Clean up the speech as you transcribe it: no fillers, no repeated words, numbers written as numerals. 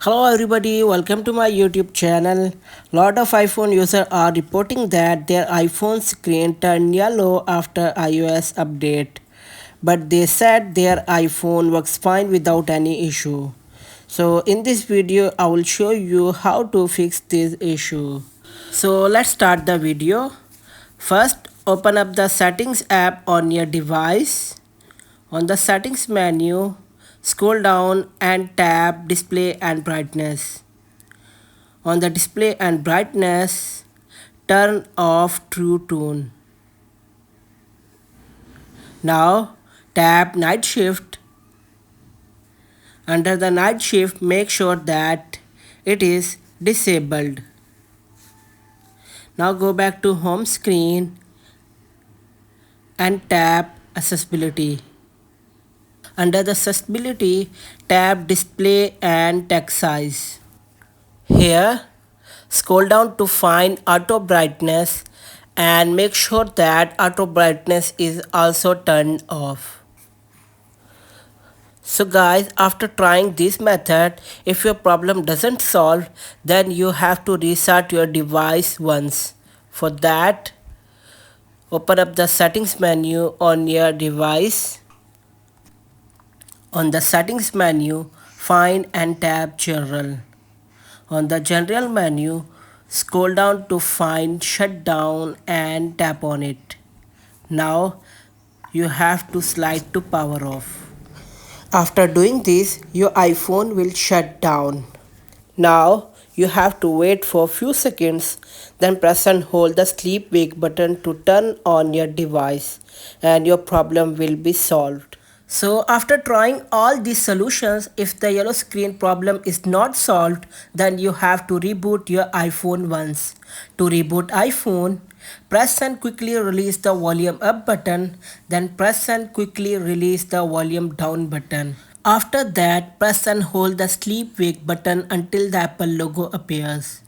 Hello everybody, welcome to my YouTube channel. Lot of iPhone users are reporting that their iPhone screen turned yellow after iOS update. But they said their iPhone works fine without any issue. So in this video, I will show you how to fix this issue. So let's start the video. First, open up the settings app on your device. On the settings menu, scroll down and tap display and brightness. On the display and brightness, turn off true tone. Now tap night shift. Under the night shift, make sure that it is disabled. Now go back to home screen and tap accessibility. Under the accessibility, tap display and text size. Here, scroll down to find auto brightness and make sure that auto brightness is also turned off. So guys, after trying this method, if your problem doesn't solve, then you have to restart your device once. For that, open up the settings menu on your device. On the settings menu, find and tap general. On the general menu, scroll down to find shutdown and tap on it. Now you have to slide to power off. After doing this, your iPhone will shut down. Now you have to wait for a few seconds, then press and hold the sleep wake button to turn on your device and your problem will be solved. So after trying all these solutions, if the yellow screen problem is not solved, then you have to reboot your iPhone once. To reboot iPhone, press and quickly release the volume up button, then press and quickly release the volume down button. After that, press and hold the sleep wake button until the Apple logo appears.